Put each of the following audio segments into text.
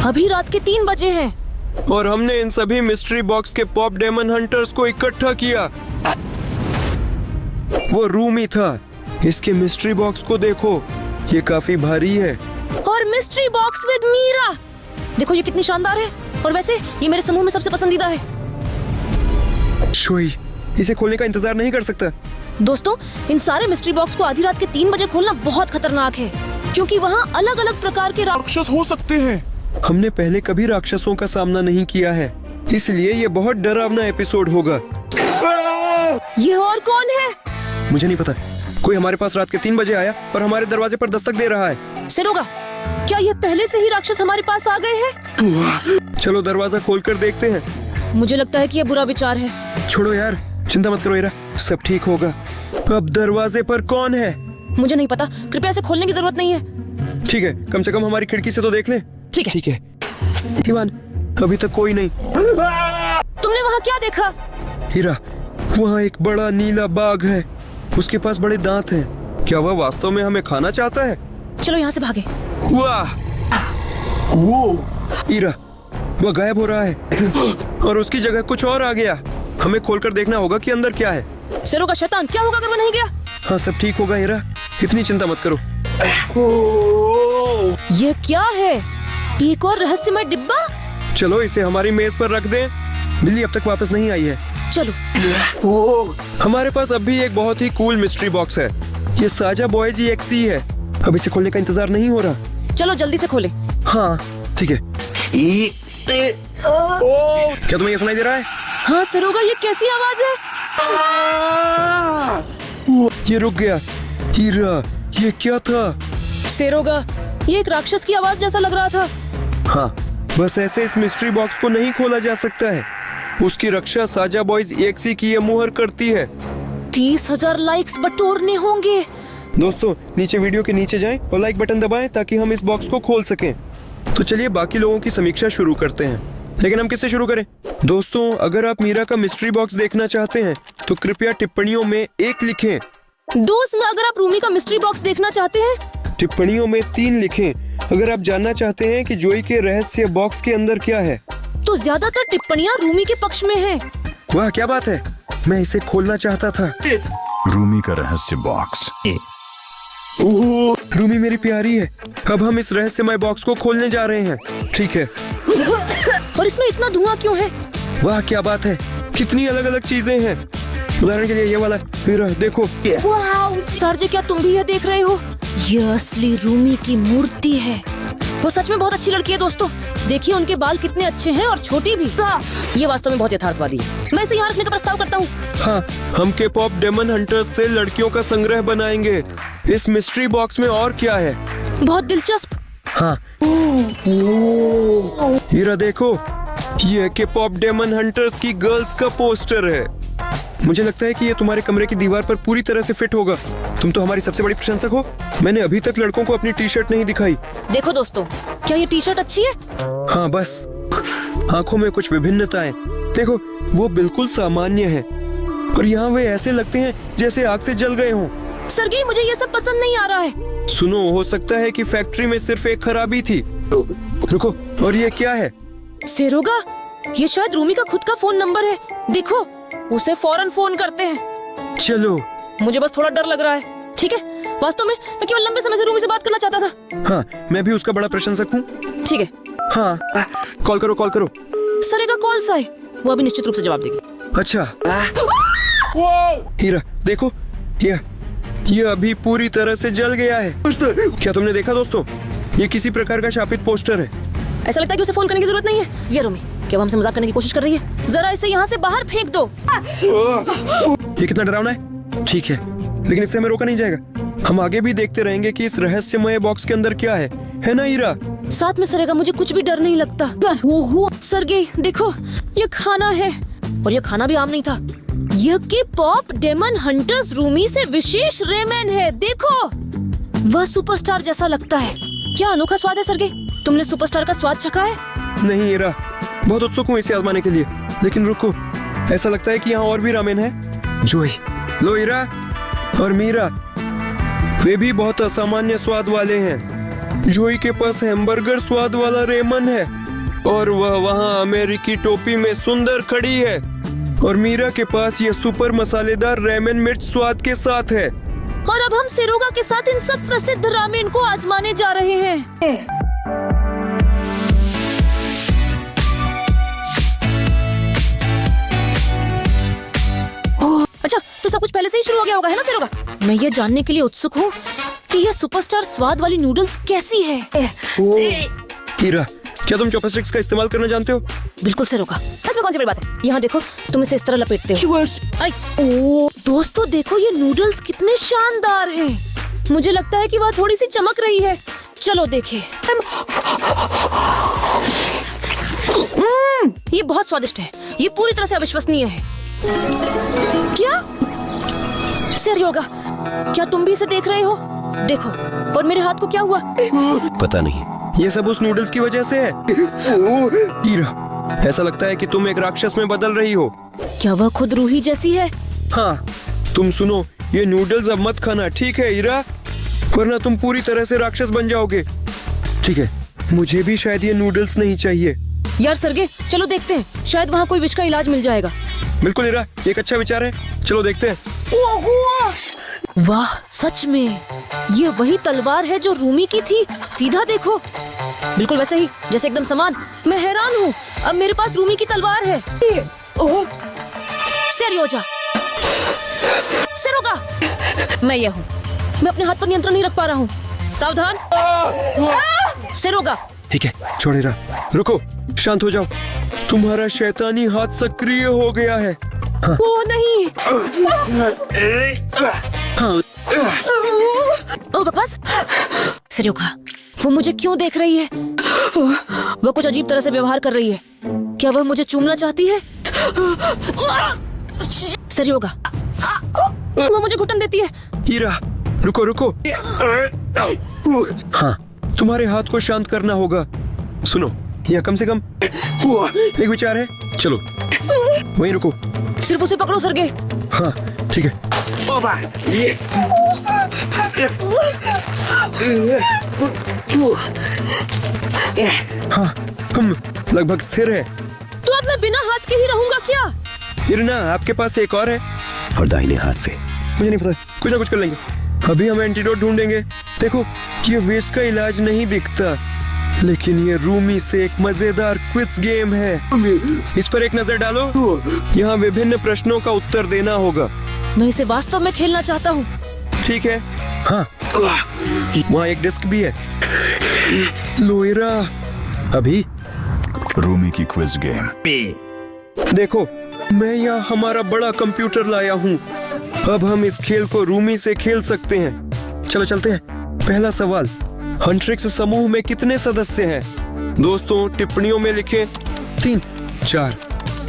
अभी रात के 3 बजे हैं। और हमने इन सभी मिस्ट्री बॉक्स के पॉप डेमन हंटर्स को इकट्ठा किया। वो रूम ही था। इसके मिस्ट्री बॉक्स को देखो, ये काफी भारी है। और मिस्ट्री बॉक्स विद मीरा, देखो ये कितनी शानदार है। और वैसे ये मेरे समूह में सबसे पसंदीदा है। शोई, इसे खोलने का इंतजार नहीं कर सकता। दोस्तों, इन सारे मिस्ट्री बॉक्स को आधी रात के 3 बजे खोलना बहुत खतरनाक है, क्योंकि वहाँ अलग अलग प्रकार के राक्षस हो सकते हैं। हमने पहले कभी राक्षसों का सामना नहीं किया है, इसलिए ये बहुत डरावना एपिसोड होगा। ये और कौन है? मुझे नहीं पता। कोई हमारे पास रात के 3 बजे आया और हमारे दरवाजे पर दस्तक दे रहा है। सिरोगा, क्या ये पहले से ही राक्षस हमारे पास आ गए हैं? चलो दरवाजा खोलकर देखते हैं। मुझे लगता है कि ये बुरा विचार है। छोड़ो यार, चिंता मत करो इरा, सब ठीक होगा। अब दरवाजे पर कौन है? मुझे नहीं पता, कृपया इसे खोलने की जरूरत नहीं है। ठीक है, कम से कम हमारी खिड़की से तो देख लें। ठीक है। ठीक है। ईवान, अभी तक कोई नहीं। तुमने वहाँ क्या देखा? हीरा, वहाँ एक बड़ा नीला बाघ है। उसके पास बड़े दांत हैं। क्या वह वास्तव में हमें खाना चाहता है? चलो यहाँ से भागे। वाह! हीरा, वह गायब हो रहा है और उसकी जगह कुछ और आ गया। हमें खोलकर देखना होगा कि अंदर क्या है। सिरोगा शैतान, क्या होगा अगर वो नहीं गया? हाँ, सब ठीक होगा हीरा, इतनी चिंता मत करो। ये क्या है? एक और रहस्यमय डिब्बा? चलो इसे हमारी मेज पर रख दें। बिल्ली अब तक वापस नहीं आई है। चलो। हमारे पास अब भी एक बहुत ही कूल मिस्ट्री बॉक्स है। ये साजा बॉयज EXE है। अब इसे खोलने का इंतजार नहीं हो रहा। चलो जल्दी से खोले। हाँ ठीक है। क्या तुम्हें ये सुनाई दे रहा है? हाँ सिरोगा, ये कैसी आवाज है? ये रुक गया। हीरा, ये क्या था? सिरोगा, ये एक राक्षस की आवाज जैसा लग रहा था। हाँ, बस ऐसे इस मिस्ट्री बॉक्स को नहीं खोला जा सकता है। उसकी रक्षा साजा बॉयज EXE की ये मुहर करती है। 30,000 लाइक्स बटोरने होंगे। दोस्तों, नीचे वीडियो के नीचे जाएं और लाइक बटन दबाएं ताकि हम इस बॉक्स को खोल सकें। तो चलिए बाकी लोगों की समीक्षा शुरू करते हैं। लेकिन हम किससे शुरू करें? दोस्तों, अगर आप मीरा का मिस्ट्री बॉक्स देखना चाहते हैं तो कृपया टिप्पणियों में 1 लिखें। दोस्त, अगर आप रूमी का मिस्ट्री बॉक्स देखना चाहते हैं, टिप्पणियों में 3 लिखें। अगर आप जानना चाहते हैं कि जोई के रहस्य बॉक्स के अंदर क्या है, तो ज्यादातर टिप्पणियां रूमी के पक्ष में हैं। वाह क्या बात है, मैं इसे खोलना चाहता था। रूमी का रहस्य बॉक्स। रूमी मेरी प्यारी है। अब हम इस रहस्यमय बॉक्स को खोलने जा रहे हैं। ठीक है। और इसमें इतना धुआं क्यों है? वाह क्या बात है, कितनी अलग अलग चीजें हैं। उदाहरण के लिए ये वाला, हीरा देखो। सरजे, क्या तुम भी यह देख रहे हो? यह असली रूमी की मूर्ति है। वो सच में बहुत अच्छी लड़की है दोस्तों। देखिए उनके बाल कितने अच्छे हैं और छोटी भी। ये वास्तव में बहुत यथार्थवादी है। मैं इसे यहाँ रखने का प्रस्ताव करता हूँ। हाँ, हम के पॉप डेमन हंटर्स से लड़कियों का संग्रह बनाएंगे। इस मिस्ट्री बॉक्स में और क्या है? बहुत दिलचस्प। हाँ, हीरा देखो, ये के पॉप डेमन हंटर्स की गर्ल्स का पोस्टर है। मुझे लगता है कि ये तुम्हारे कमरे की दीवार पर पूरी तरह से फिट होगा। तुम तो हमारी सबसे बड़ी प्रशंसक हो। मैंने अभी तक लड़कों को अपनी टी-शर्ट नहीं दिखाई। देखो दोस्तों, क्या ये टी-शर्ट अच्छी है? हाँ, बस आंखों में कुछ विभिन्नताएं। देखो, वो बिल्कुल सामान्य है और यहाँ वे ऐसे लगते हैं जैसे आग से जल गए हों। सरगी, मुझे ये सब पसंद नहीं आ रहा है। सुनो, हो सकता है कि फैक्ट्री में सिर्फ एक खराबी थी। रुको, और ये क्या है? सिरोगा, ये शायद रूमी का खुद का फोन नंबर है। देखो, उसे फौरन फोन करते हैं। चलो। मुझे बस थोड़ा डर लग रहा है। ठीक है, वास्तव में मैं केवल लंबे समय से रूमी से बात करना चाहता था। हाँ, मैं भी उसका बड़ा प्रशंसक हूँ। ठीक है। हाँ, कॉल करो कॉल करो। सरेगा कॉल सा है, वो अभी निश्चित रूप से जवाब देगी। अच्छा। हीरा देखो, ये अभी पूरी तरह से जल गया है। क्या तुमने देखा दोस्तों? ये किसी प्रकार का शापित पोस्टर है। ऐसा लगता है कि उसे फोन करने की जरूरत नहीं है। ये रूमी क्या वो हमसे मजाक करने की कोशिश कर रही है? जरा इसे यहाँ से बाहर फेंक दो। ये कितना डरावना है। ठीक है, लेकिन इससे हमें रोका नहीं जाएगा। हम आगे भी देखते रहेंगे कि इस रहस्यमय बॉक्स के अंदर क्या है ना हीरा? साथ में सरेगा, मुझे कुछ भी डर नहीं लगता। सरगेई देखो, ये खाना है और ये खाना भी आम नहीं था। यह के पॉप डेमन हंटर्स रूमी से विशेष रेमेन है। देखो, वह सुपरस्टार जैसा लगता है। क्या अनोखा स्वाद है सरगेई, तुमने सुपरस्टार का स्वाद चखा है? नहीं हीरा, बहुत उत्सुक हूँ इसे आजमाने के लिए। लेकिन रुको, ऐसा लगता है कि यहाँ और भी रामेन है। जोई, लो हीरा और मीरा, वे भी बहुत असामान्य स्वाद वाले हैं। जोई के पास हैमबर्गर स्वाद वाला रेमन है और वह वहाँ अमेरिकी टोपी में सुंदर खड़ी है, और मीरा के पास ये सुपर मसालेदार रेमन मिर्च स्वाद के साथ है। और अब हम सेरोगा के साथ इन सब प्रसिद्ध रामेन को आजमाने जा रहे हैं। अच्छा, तो सब कुछ पहले से ही शुरू हो गया होगा, है ना सेरोगा? मैं ये जानने के लिए उत्सुक हूँ कि यह सुपरस्टार स्वाद वाली नूडल्स कैसी है। हीरा, क्या तुम चॉपस्टिक्स का इस्तेमाल करना जानते हो? बिल्कुल सेरोगा, इसमें कौन सी बड़ी बात है? यहाँ देखो, तुम इसे इस तरह लपेटते हो। आई, ओ, दोस्तों देखो ये नूडल्स कितने शानदार हैं। मुझे लगता है कि वह थोड़ी सी चमक रही है। चलो देखें। ये बहुत स्वादिष्ट है। ये पूरी तरह से अविश्वसनीय है। क्या? सेरोगा, क्या तुम भी इसे देख रहे हो? देखो, और मेरे हाथ को क्या हुआ? पता नहीं, ये सब उस नूडल्स की वजह से है। हीरा, ऐसा लगता है कि तुम एक राक्षस में बदल रही हो। क्या वह खुद रूही जैसी है? हाँ, तुम सुनो, ये नूडल्स अब मत खाना, ठीक है हीरा? वरना तुम पूरी तरह से राक्षस बन जाओगे। ठीक है, मुझे भी शायद ये नूडल्स नहीं चाहिए। यार सरगे, चलो देखते हैं, शायद वहाँ कोई विष का इलाज मिल जाएगा। बिल्कुल हीरा, ये एक अच्छा विचार है, चलो देखते हैं। वाह, सच में ये वही तलवार है जो रूमी की थी। सीधा देखो, बिल्कुल वैसे ही, जैसे एकदम समान। मैं हैरान हूँ, अब मेरे पास रूमी की तलवार है। सेरोजा, सेरोगा, मैं यह हूँ। मैं अपने हाथ पर नियंत्रण नहीं रख पा रहा हूँ। सावधान। सेरोगा। ठीक है, छोड़ हीरा, रुको, शांत हो जाओ। तुम्हारा शैतानी हाथ सक्रिय हो गया है। हाँ। ओ नहीं। हाँ। ओ बकवास। सेरोगा, वो मुझे क्यों देख रही है? वह कुछ अजीब तरह से व्यवहार कर रही है। क्या वह मुझे चूमना चाहती है? सेरोगा, वो मुझे घुटन देती है। हीरा, रुको रुको। हाँ, तुम्हारे हाथ को शांत करना होगा। सुनो, यह कम से कम एक विचार है। चलो वहीं रुको। सिर्फ उसे पकड़ो सरगे। हाँ ठीक है। हाँ, हम लगभग स्थिर है। तो अब मैं बिना हाथ के ही रहूंगा क्या? इरना, आपके पास एक और है, और दाहिने हाथ से। मुझे नहीं पता, कुछ ना कुछ कर लेंगे। अभी हम एंटीडोट ढूंढेंगे। देखो, ये विष का इलाज नहीं दिखता, लेकिन ये रूमी से एक मजेदार क्विज गेम है। इस पर एक नजर डालो। यहाँ विभिन्न प्रश्नों का उत्तर देना होगा। मैं इसे वास्तव में खेलना चाहता हूँ। ठीक है। हाँ, वहाँ एक डिस्क भी है। लोइरा, अभी रूमी की क्विज गेम। देखो, मैं यहाँ हमारा बड़ा कंप्यूटर लाया हूँ। अब हम इस खेल को रूमी से खेल सकते हैं। चलो चलते हैं। पहला सवाल, हंट्रिक्स समूह में कितने सदस्य हैं? दोस्तों टिप्पणियों में लिखें 3, 4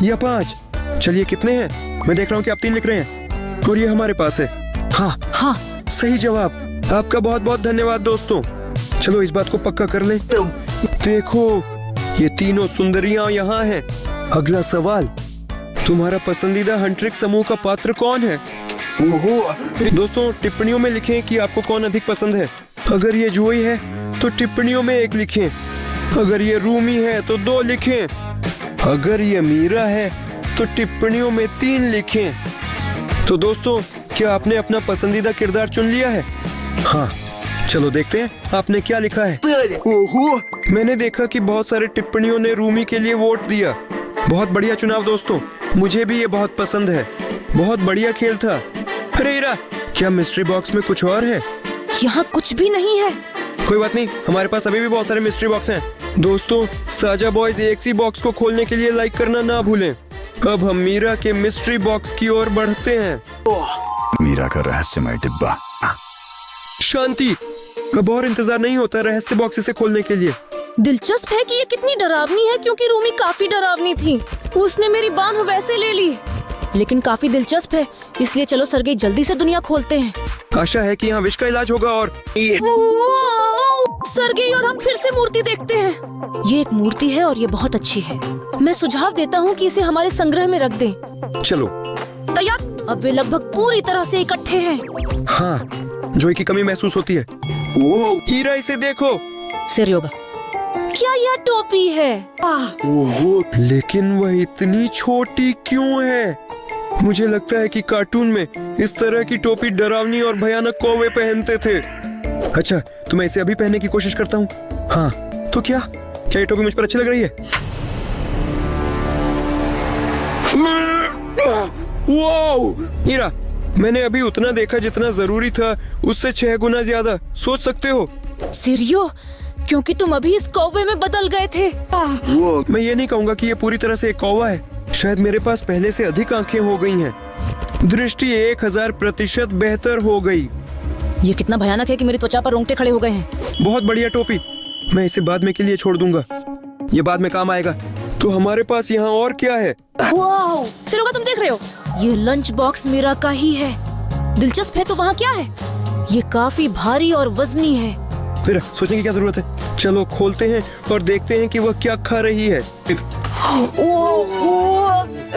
या 5। चलिए कितने हैं? मैं देख रहा हूँ कि आप 3 लिख रहे हैं, और ये हमारे पास है। हाँ हाँ, सही जवाब। आपका बहुत बहुत धन्यवाद दोस्तों। चलो इस बात को पक्का कर लें। देखो, ये तीनों सुंदरियां यहाँ हैं। अगला सवाल, तुम्हारा पसंदीदा हंट्रिक्स समूह का पात्र कौन है? दोस्तों टिप्पणियों में लिखें कि आपको कौन अधिक पसंद है। अगर ये जोई है तो टिप्पणियों में 1 लिखें। अगर ये रूमी है तो 2 लिखें। अगर ये मीरा है तो टिप्पणियों में 3 लिखें। तो दोस्तों, क्या आपने अपना पसंदीदा किरदार चुन लिया है? हाँ, चलो देखते हैं आपने क्या लिखा है। मैंने देखा कि बहुत सारे टिप्पणियों ने रूमी के लिए वोट दिया। बहुत बढ़िया चुनाव दोस्तों, मुझे भी ये बहुत पसंद है। बहुत बढ़िया खेल था। अरे हीरा, क्या मिस्ट्री बॉक्स में कुछ और है? यहाँ कुछ भी नहीं है। कोई बात नहीं, हमारे पास अभी भी बहुत सारे मिस्ट्री बॉक्स हैं। दोस्तों, साजा बॉयज एक्सी बॉक्स को खोलने के लिए लाइक करना ना भूलें। अब हम मीरा के मिस्ट्री बॉक्स की ओर बढ़ते हैं। मीरा का रहस्यमय डिब्बा। शांति, अब और इंतजार नहीं होता रहस्य बॉक्स इसे खोलने के लिए। दिलचस्प है कि ये कितनी डरावनी है, क्योंकि रूमी काफी डरावनी थी। उसने मेरी बांह वैसे ले ली, लेकिन काफी दिलचस्प है। इसलिए चलो सरगे, जल्दी से दुनिया खोलते हैं। आशा है कि यहाँ विष का इलाज होगा। और सरगे, और हम फिर से मूर्ति देखते हैं। ये एक मूर्ति है और ये बहुत अच्छी है। मैं सुझाव देता हूँ कि इसे हमारे संग्रह में रख दें। चलो। तैयार? अब वे लगभग पूरी तरह से इकट्ठे हैं। हाँ, जोई की कमी महसूस होती है। हीरा, इसे देखो, सेरियोगा, क्या यह टोपी है? लेकिन वह इतनी छोटी क्यों है? मुझे लगता है कि कार्टून में इस तरह की टोपी डरावनी और भयानक कौवे पहनते थे। अच्छा, तो मैं इसे अभी पहनने की कोशिश करता हूँ। हाँ, तो क्या ये टोपी मुझ पर अच्छी लग रही है? हीरा, मैंने अभी उतना देखा जितना जरूरी था, उससे 6 गुना ज्यादा। सोच सकते हो? सीरियो, क्योंकि तुम अभी इस कौवे में बदल गए थे। मैं ये नहीं कहूँगा कि ये पूरी तरह से एक कौवा है। शायद मेरे पास पहले से अधिक आंखें हो गई हैं। दृष्टि 1000% बेहतर हो गई। ये कितना भयानक है कि मेरी त्वचा पर रोंगटे खड़े हो गए हैं। बहुत बढ़िया टोपी। मैं इसे बाद में के लिए छोड़ दूंगा, ये बाद में काम आएगा। तो हमारे पास यहाँ और क्या है? सिरोगा, तुम देख रहे हो, ये लंच बॉक्स मीरा का ही है। दिलचस्प है तो वहाँ क्या है? ये काफी भारी और वजनी है। फिर सोचने की क्या जरूरत है? चलो खोलते हैं और देखते हैं कि वह क्या खा रही है।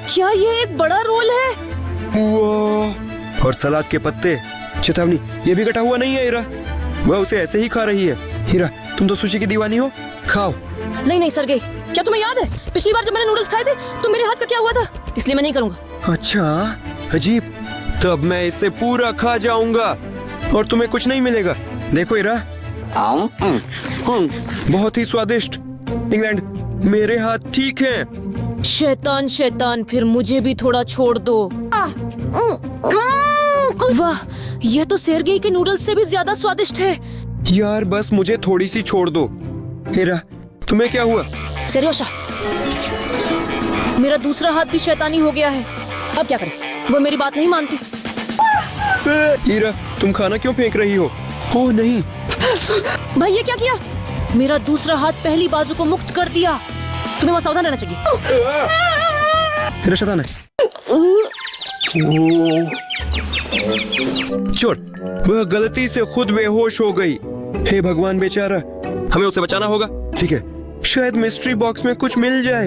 क्या ये एक बड़ा रोल है? वाह! और सलाद के पत्ते। चेतावनी, ये भी कटा हुआ नहीं है हीरा। वह उसे ऐसे ही खा रही है। हीरा, तुम तो सुशी की दीवानी हो, खाओ। नहीं सरगेई, क्या तुम्हें याद है पिछली बार जब मैंने नूडल्स खाए थे तो मेरे हाथ का क्या हुआ था? इसलिए मैं नहीं करूँगा। अच्छा, अजीब। तब मैं इसे पूरा खा जाऊंगा और तुम्हें कुछ नहीं मिलेगा। देखो हीरा, बहुत ही स्वादिष्ट। इंग्लैंड, मेरे हाथ ठीक हैं। शैतान शैतान, फिर मुझे भी थोड़ा छोड़ दो। वाह, यह तो सेर्गेई के नूडल्स से भी ज्यादा स्वादिष्ट है। यार, बस मुझे थोड़ी सी छोड़ दो। हीरा, तुम्हें क्या हुआ? सेरियोशा, मेरा दूसरा हाथ भी शैतानी हो गया है। अब क्या करें? वो मेरी बात नहीं मानती। हीरा, तुम खाना क्यों फेंक रही हो? ओह नहीं। भाई, ये क्या किया? मेरा दूसरा हाथ पहली बाजू को मुक्त कर दिया। तुम्हें वहाँ सावधान रहना चाहिए। हीरा शैतान है। चोर, वह गलती से खुद बेहोश हो गई। हे भगवान, बेचारा, हमें उसे बचाना होगा। ठीक है, शायद मिस्ट्री बॉक्स में कुछ मिल जाए।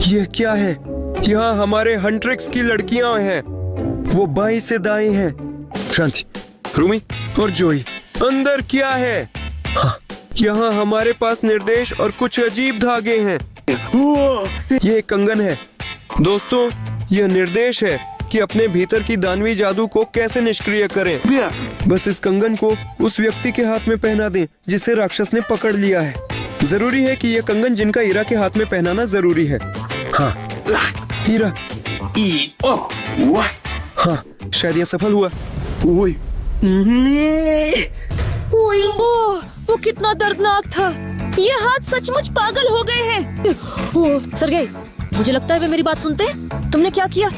यह क्या है? यहाँ हमारे हंट्रिक्स की लड़कियां हैं। वो बाईं से दाएं हैं। शांति, रूमी और जोई, अंदर क्या है? हाँ, यहाँ हमारे पास निर्देश और कुछ अजीब धागे हैं। ये एक कंगन है। दोस्तों, यह निर्देश है कि अपने भीतर की दानवी जादू को कैसे निष्क्रिय करें। बस इस कंगन को उस व्यक्ति के हाथ में पहना दें जिसे राक्षस ने पकड़ लिया है। जरूरी है कि यह कंगन जिनका हीरा के हाथ में पहनाना जरूरी है। हाँ, हीरा। हाँ, शायद यह सफल हुआ। ओह, वो कितना दर्दनाक था। ये हाथ सचमुच पागल हो गए हैं। ओह, सरगेई, मुझे लगता है वे मेरी बात सुनते हैं। तुमने क्या किया?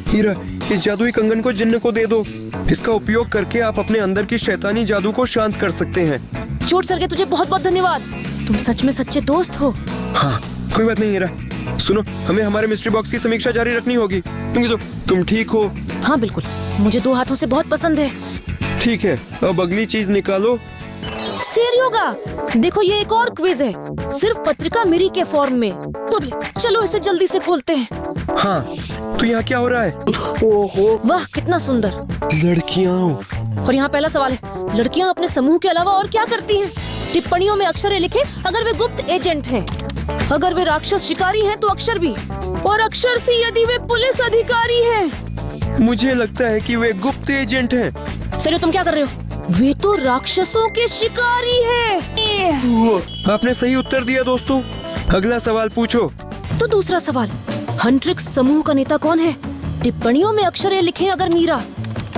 हीरा, इस जादुई कंगन को जिन्न को दे दो। इसका उपयोग करके आप अपने अंदर की शैतानी जादू को शांत कर सकते हैं। चोट सरगेई, तुझे बहुत बहुत धन्यवाद। तुम सच में सच्चे दोस्त हो। हाँ, कोई बात नहीं हीरा। सुनो, हमें हमारे मिस्ट्री बॉक्स की समीक्षा जारी रखनी होगी। तुम ठीक हो? हाँ बिल्कुल, मुझे 2 हाथों से बहुत पसंद है। ठीक है, अब अगली चीज निकालो। सेरियोगा, देखो ये एक और क्विज है, सिर्फ पत्रिका मिरी के फॉर्म में। तो चलो इसे जल्दी से खोलते हैं। हाँ, तो यहाँ क्या हो रहा है? वाह, कितना सुंदर। लड़कियाँ। और यहाँ पहला सवाल है, लड़कियाँ अपने समूह के अलावा और क्या करती हैं? टिप्पणियों में अक्षर लिखे अगर वे गुप्त एजेंट हैं, अगर वे राक्षस शिकारी हैं तो अक्षर भी, और अक्षर सी यदि वे पुलिस अधिकारी हैं। मुझे लगता है कि वे गुप्त एजेंट हैं। सेरियो, तुम क्या कर रहे हो? वे तो राक्षसों के शिकारी हैं। आपने सही उत्तर दिया दोस्तों। अगला सवाल पूछो। तो दूसरा सवाल, हंट्रिक्स समूह का नेता कौन है? टिप्पणियों में अक्षर लिखें अगर मीरा,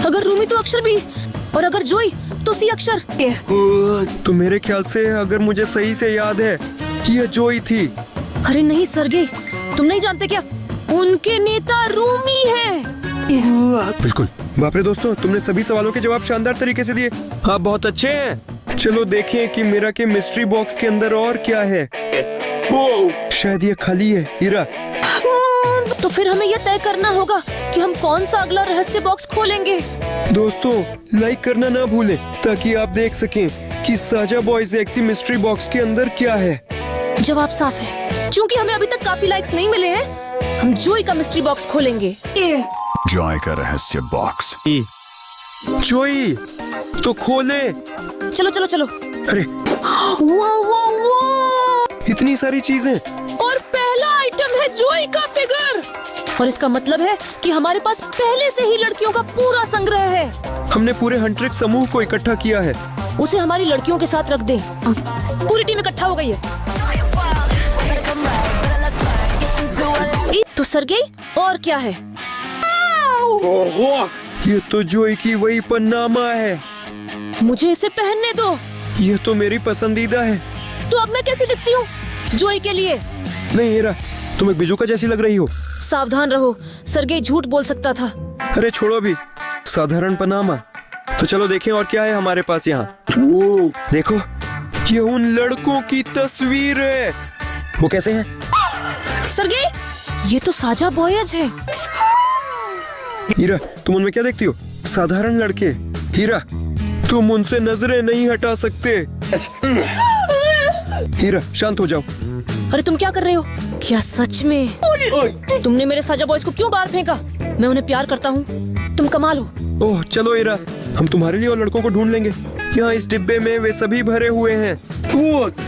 अगर रूमी तो अक्षर भी, और अगर जोई तो सी अक्षर। तो मेरे ख्याल से, अगर मुझे सही से याद है, यह जोई थी। अरे नहीं सरगेई, तुम नहीं जानते क्या? उनके नेता रूमी हैं। बिल्कुल। बाप रे दोस्तों, तुमने सभी सवालों के जवाब शानदार तरीके से दिए। आप बहुत अच्छे हैं। चलो देखें कि मीरा के मिस्ट्री बॉक्स के अंदर और क्या है। शायद ये खाली है हीरा। तो फिर हमें यह तय करना होगा कि हम कौन सा अगला रहस्य बॉक्स खोलेंगे। दोस्तों, लाइक करना ना भूलें ताकि आप देख सकें कि साजा बॉयज एक्सी मिस्ट्री बॉक्स के अंदर क्या है। जवाब साफ है। चूंकि हमें अभी तक काफी लाइक्स नहीं मिले हैं, हम जोई का मिस्ट्री बॉक्स खोलेंगे। जॉय का रहस्य बॉक्स। जोई, तो खोले। चलो चलो चलो, अरे इतनी सारी चीजें। और पहला आइटम है जोई का फिगर। और इसका मतलब है कि हमारे पास पहले से ही लड़कियों का पूरा संग्रह है। हमने पूरे हंट्रिक समूह को इकट्ठा किया है। उसे हमारी लड़कियों के साथ रख दे। पूरी टीम इकट्ठा हो गई है। तो सरगेई और क्या है? ये तो जोई की वही पन्नामा है। मुझे इसे पहनने दो। ये तो मेरी पसंदीदा है। तो अब मैं कैसी दिखती हूँ जोई के लिए? नहीं हीरा, तुम एक बिजुका जैसी लग रही हो। सावधान रहो, सरगेई झूठ बोल सकता था। अरे छोड़ो भी, साधारण पनामा। तो चलो देखें और क्या है हमारे पास यहाँ। देखो, ये उन लड़कों की तस्वीर है। वो कैसे हैं? सरगेई, ये तो साजा बॉयज है। हीरा, तुम उनमें क्या देखती हो? साधारण लड़के। हीरा, तुम उनसे नजरें नहीं हटा सकते। हीरा, शांत हो जाओ। अरे तुम क्या कर रहे हो? क्या सच में तुमने मेरे साजा बॉयज को क्यों बाहर फेंका? मैं उन्हें प्यार करता हूँ। तुम कमाल हो। ओह चलो हीरा, हम तुम्हारे लिए और लड़कों को ढूंढ लेंगे। यहाँ इस डिब्बे में वे सभी भरे हुए हैं।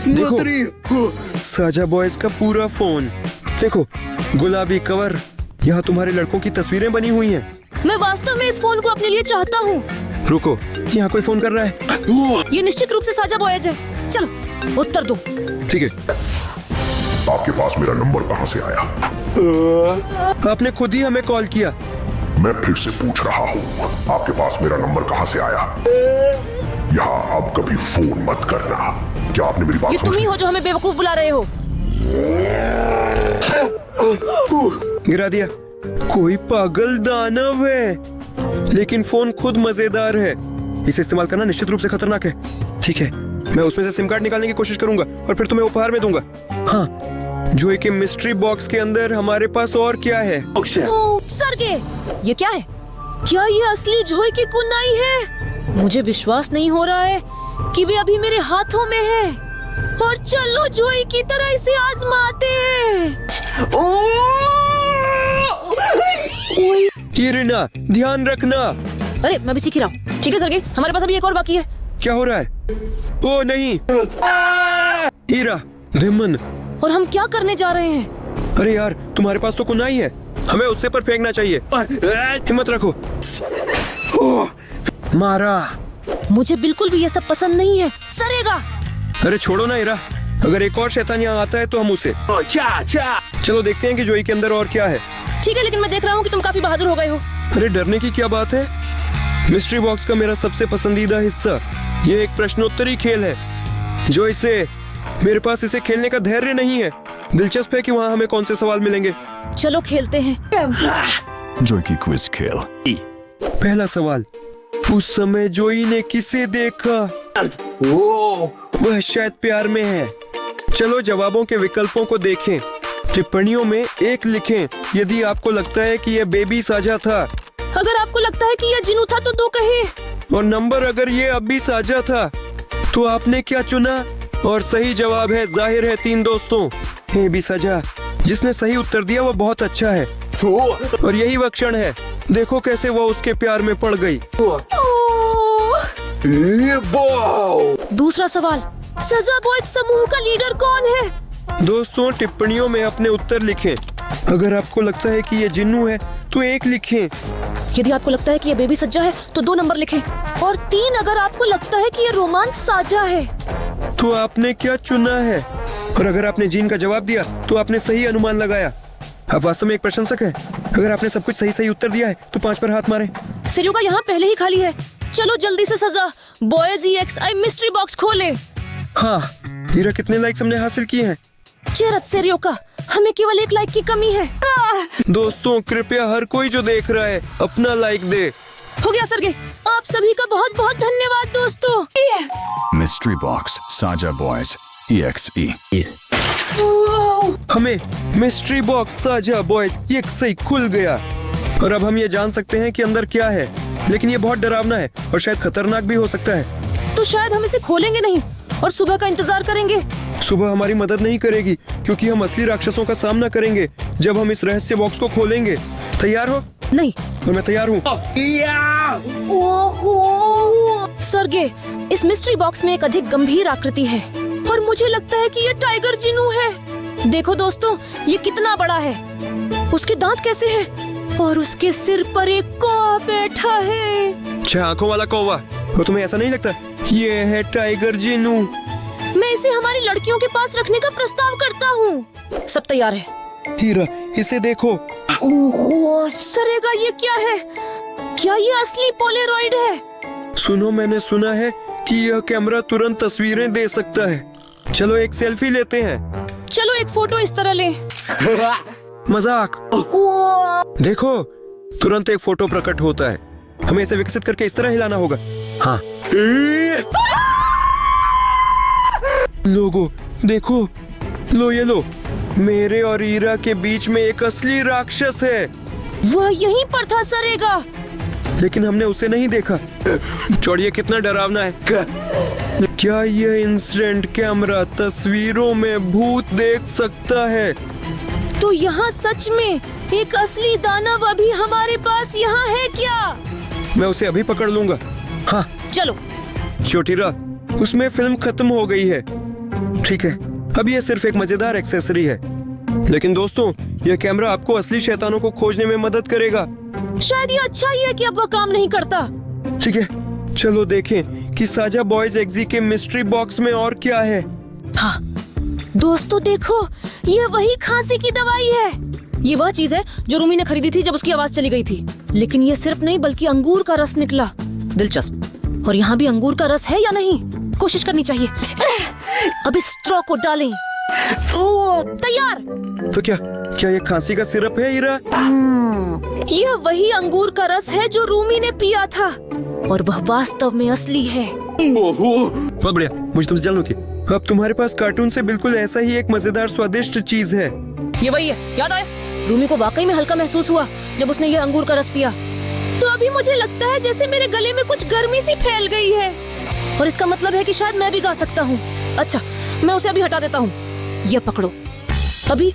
देखो, साजा बॉयज का पूरा फोन। देखो, गुलाबी कवर। यहाँ तुम्हारे लड़कों की तस्वीरें बनी हुई हैं। मैं वास्तव में इस फोन को अपने लिए चाहता हूँ। रुको, यहाँ कोई फोन कर रहा है। ये निश्चित रूप से साजा बॉयज है। चलो उत्तर दो। ठीक है। आपके पास मेरा नंबर कहाँ से आया? आपने खुद ही हमें कॉल किया। मैं फिर से पूछ रहा हूँ, आपके पास मेरा नंबर कहाँ से आया? यहाँ अब कभी फोन मत करना। क्या आपने मेरी बात ये तुम समझी? ही हो जो हमें बेवकूफ बुला रहे हो। गिरा दिया। कोई पागल दानव है। लेकिन फोन खुद मजेदार है। इसे इस्तेमाल करना निश्चित रूप से खतरनाक है। ठीक है, मैं उसमें से सिम कार्ड निकालने की कोशिश करूंगा और फिर तुम्हें उपहार में दूंगा। हाँ, जोई के मिस्ट्री बॉक्स के अंदर हमारे पास और क्या है? सरगे, ये क्या है? क्या ये असली जोई की कुनाई है? मुझे विश्वास नहीं हो रहा है कि वे अभी मेरे हाथों में है। और चलो जोई की तरह इसे आजमाते हैं। इरिना, ध्यान रखना। अरे मैं भी सीख ही रहा हूँ। ठीक है सरगे, हमारे पास अभी एक और बाकी है। क्या हो रहा है? ओ नहीं, हीरा, डेमन। और हम क्या करने जा रहे हैं? अरे यार, तुम्हारे पास तो कुनाई है। हमें उससे पर फेंकना चाहिए। हिम्मत रखो। मारा। मुझे बिल्कुल भी ये सब पसंद नहीं है। सरेगा। अरे छोड़ो ना हीरा, अगर एक और शैतान यहाँ आता है तो हम उसे। चलो देखते हैं कि जोई के अंदर और क्या है। ठीक है, लेकिन मैं देख रहा हूँ कि तुम काफी बहादुर हो गए हो। अरे डरने की क्या बात है? मिस्ट्री बॉक्स का मेरा सबसे पसंदीदा हिस्सा ये एक प्रश्नोत्तरी खेल है। जो इसे मेरे पास इसे खेलने का धैर्य नहीं है। दिलचस्प है कि वहाँ हमें कौन से सवाल मिलेंगे। चलो खेलते हैं। जोई की क्विज खेल। पहला सवाल, उस समय जोई ने किसे देखा? वह शायद प्यार में है। चलो जवाबों के विकल्पों को देखें। टिप्पणियों में 1 लिखें यदि आपको लगता है कि यह बेबी साझा था। अगर आपको लगता है कि यह जिनू था तो 2 कहें। और नंबर अगर ये अब भी साझा था तो आपने क्या चुना? और सही जवाब है जाहिर है 3 दोस्तों। हे भी साझा। जिसने सही उत्तर दिया वो बहुत अच्छा है। और यही वह क्षण है, देखो कैसे वो उसके प्यार में पड़ गई। दूसरा सवाल, सजा बॉयज समूह का लीडर कौन है? दोस्तों टिप्पणियों में अपने उत्तर लिखें। अगर आपको लगता है कि ये जिन्नू है तो 1 लिखें। यदि आपको लगता है कि ये बेबी सज्जा है तो 2 नंबर लिखें। और 3 अगर आपको लगता है कि ये रोमांस साझा है। तो आपने क्या चुना है? और अगर आपने जीन का जवाब दिया तो आपने सही अनुमान लगाया। आप वास्तव में एक प्रशंसक है। अगर आपने सब कुछ सही सही उत्तर दिया है तो 5 पर हाथ मारें। सिरियो का यहाँ पहले ही खाली है। चलो जल्दी से सजा बॉयज EXI मिस्ट्री बॉक्स खोले। हाँ, हीरा कितने लाइक्स हमने हासिल किए हैं? चेरत सिरियो का, हमें केवल 1 लाइक की कमी है। दोस्तों कृपया हर कोई जो देख रहा है अपना लाइक दे। हो गया सरगे, आप सभी का बहुत बहुत धन्यवाद दोस्तों। मिस्ट्री बॉक्स साजा बॉयज EXE। हमें मिस्ट्री बॉक्स साझा बॉयज ये सही खुल गया। और अब हम ये जान सकते हैं कि अंदर क्या है। लेकिन ये बहुत डरावना है और शायद खतरनाक भी हो सकता है। तो शायद हम इसे खोलेंगे नहीं और सुबह का इंतजार करेंगे। सुबह हमारी मदद नहीं करेगी क्योंकि हम असली राक्षसों का सामना करेंगे जब हम इस रहस्य बॉक्स को खोलेंगे। तैयार हो? नहीं। और मैं तैयार हूँ। सरगे, इस मिस्ट्री बॉक्स में एक अधिक गंभीर आकृति है और मुझे लगता है कि ये टाइगर जिनू है। देखो दोस्तों, ये कितना बड़ा है, उसके दांत कैसे हैं और उसके सिर पर एक कौवा बैठा है। 6 आंखों वाला कौवा। और तुम्हें ऐसा नहीं लगता ये है टाइगर जिनू? मैं इसे हमारी लड़कियों के पास रखने का प्रस्ताव करता हूँ। सब तैयार है। हीरा, इसे देखो। सरेगा, ये क्या है? क्या ये असली पोलेरॉइड है? सुनो, मैंने सुना है कि यह कैमरा तुरंत तस्वीरें दे सकता है। चलो एक सेल्फी लेते हैं। चलो एक फोटो इस तरह ले। मजाक। देखो, तुरंत एक फोटो प्रकट होता है। हमें इसे विकसित करके इस तरह हिलाना होगा। हाँ। लोगो, देखो, लो ये लो। मेरे और ईरा के बीच में एक असली राक्षस है। वह यहीं पर था सरेगा। लेकिन हमने उसे नहीं देखा। छोड़िए, कितना डरावना है। क्या यह इंसिडेंट कैमरा तस्वीरों में भूत देख सकता है? तो यहाँ सच में एक असली दानव अभी हमारे पास यहाँ है क्या? मैं उसे अभी पकड़ लूंगा। हाँ चलो। छोटीरा, उसमें फिल्म खत्म हो गई है। ठीक है, अब यह सिर्फ एक मजेदार एक्सेसरी है। लेकिन दोस्तों, यह कैमरा आपको असली शैतानों को खोजने में मदद करेगा। शायद ये अच्छा ही है कि अब वह काम नहीं करता। ठीक है, चलो देखें कि साजा बॉयज एक्जी के मिस्ट्री बॉक्स में और क्या है। हाँ दोस्तों, देखो, ये वही खांसी की दवाई है। ये वह चीज है जो रूमी ने खरीदी थी जब उसकी आवाज चली गई थी। लेकिन ये सिर्फ नहीं बल्कि अंगूर का रस निकला। दिलचस्प। और यहाँ भी अंगूर का रस है या नहीं, कोशिश करनी चाहिए। अब इस स्ट्रॉ को डालें। तैयार। तो क्या ये खांसी का सिरप है हीरा? यह वही अंगूर का रस है जो रूमी ने पिया था और वह वास्तव में असली है। बहुत बढ़िया, मुझे तुमसे जानना थी। अब तुम्हारे पास कार्टून से बिल्कुल ऐसा ही एक मजेदार स्वादिष्ट चीज है। ये वही है, याद आया? रूमी को वाकई में हल्का महसूस हुआ जब उसने ये अंगूर का रस पिया। तो अभी मुझे लगता है जैसे मेरे गले में कुछ गर्मी सी फैल गई है और इसका मतलब है कि शायद मैं भी गा सकता हूँ। अच्छा, मैं उसे अभी हटा देता हूँ। ये पकड़ो। अभी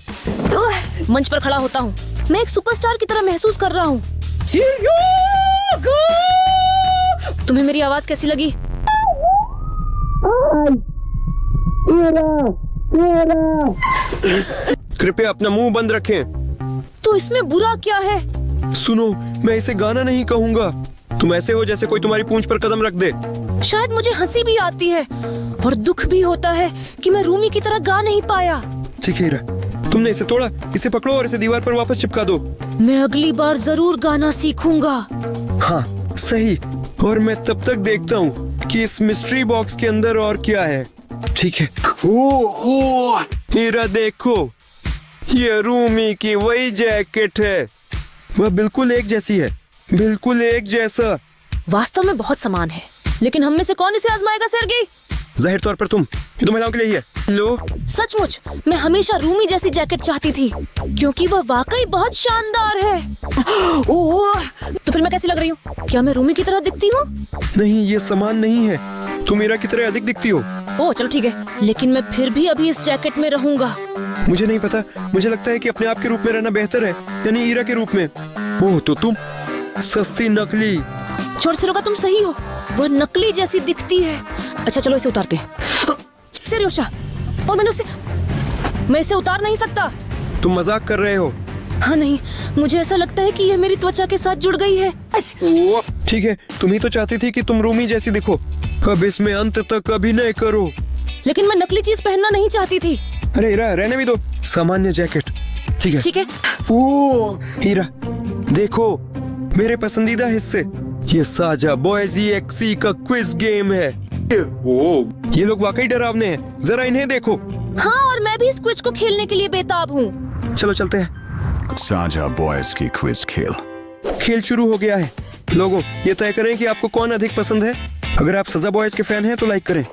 मंच पर खड़ा होता हूँ। मैं एक सुपरस्टार की तरह महसूस कर रहा हूँ। तुम्हें मेरी आवाज कैसी लगी? कृपया अपना मुंह बंद रखें। तो इसमें बुरा क्या है? सुनो, मैं इसे गाना नहीं कहूँगा। तुम ऐसे हो जैसे कोई तुम्हारी पूंछ पर कदम रख दे। शायद मुझे हंसी भी आती है और दुख भी होता है कि मैं रूमी की तरह गा नहीं पाया। ठीक है हीरा, तुमने इसे तोड़ा। इसे पकड़ो और इसे दीवार पर वापस चिपका दो। मैं अगली बार जरूर गाना सीखूंगा। हाँ, सही। और मैं तब तक देखता हूँ कि इस मिस्ट्री बॉक्स के अंदर और क्या है। ठीक है। हीरा देखो, ये रूमी की वही जैकेट है। वह बिल्कुल एक जैसी है, बिल्कुल एक जैसा। वास्तव में बहुत समान है। लेकिन हम में से कौन इसे आजमाएगा सेर्गेई? जाहिर तौर पर तुम। ये तो महिलाओं के लिए ही है। लो। सचमुच, मैं हमेशा रूमी जैसी जैकेट चाहती थी क्योंकि वह वाकई बहुत शानदार है। तो फिर मैं कैसी लग रही हूँ? क्या मैं रूमी की तरह दिखती हूँ? नहीं, ये समान नहीं है। तुम मीरा की तरह अधिक दिखती हो। ओह चलो ठीक है, लेकिन मैं फिर भी अभी इस जैकेट में रहूंगा। मुझे नहीं पता, मुझे लगता है कि अपने आप के रूप में रहना बेहतर है, यानी ईरा के रूप में। ओह, तो तुम सस्ती नकली। छोड़ सिरोगा, तुम सही हो, वह नकली जैसी दिखती है। अच्छा चलो इसे उतारते हैं। सिर्योशा, और मैं इसे उतार नहीं सकता। तुम मजाक कर रहे हो? हाँ नहीं, मुझे ऐसा लगता है कि यह मेरी त्वचा के साथ जुड़ गई है। ठीक है, तुम ही तो चाहती थी कि तुम रूमी जैसी दिखो। अब इसमें अंत तक अभिनय करो। लेकिन मैं नकली चीज पहनना नहीं चाहती थी। अरे हीरा, रहने भी दो। सामान्य जैकेट। ठीक है। ठीक है। हीरा देखो, मेरे पसंदीदा हिस्से। ये साजा बॉयज EXE का क्विज गेम है। ये लोग वाकई डरावने हैं, जरा इन्हें देखो। हाँ, और मैं भी इस क्विज को खेलने के लिए बेताब हूँ। चलो चलते हैं। साजा बॉयज की क्विज खेल। खेल शुरू हो गया है। लोगों, ये तय करें कि आपको कौन अधिक पसंद है। अगर आप सजा बॉयज के फैन हैं तो लाइक करें,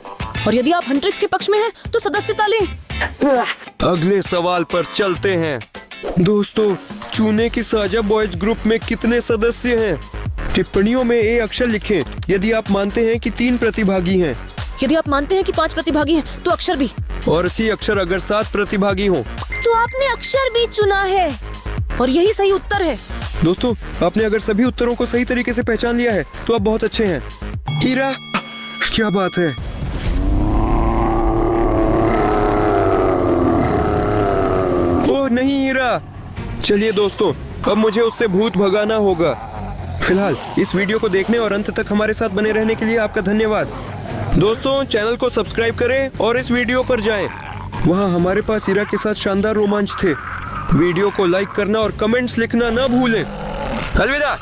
और यदि आप हंट्रिक्स के पक्ष में हैं तो सदस्यता लें। अगले सवाल पर चलते हैं। दोस्तों, चुने की साजा बॉयज ग्रुप में कितने सदस्य हैं? टिप्पणियों में A अक्षर लिखें यदि आप मानते हैं कि 3 प्रतिभागी हैं। यदि आप मानते हैं कि 5 प्रतिभागी हैं तो अक्षर भी। और C अक्षर अगर 7 प्रतिभागी हों। तो आपने अक्षर भी चुना है और यही सही उत्तर है। दोस्तों, आपने अगर सभी उत्तरों को सही तरीके से पहचान लिया है तो आप बहुत अच्छे हैं। हीरा, क्या बात है? ओह नहीं हीरा। चलिए दोस्तों, अब मुझे उससे भूत भगाना होगा। फिलहाल इस वीडियो को देखने और अंत तक हमारे साथ बने रहने के लिए आपका धन्यवाद। दोस्तों, चैनल को सब्सक्राइब करें और इस वीडियो पर जाएं। वहां हमारे पास हीरा के साथ शानदार रोमांच थे। वीडियो को लाइक करना और कमेंट्स लिखना ना भूलें। अलविदा।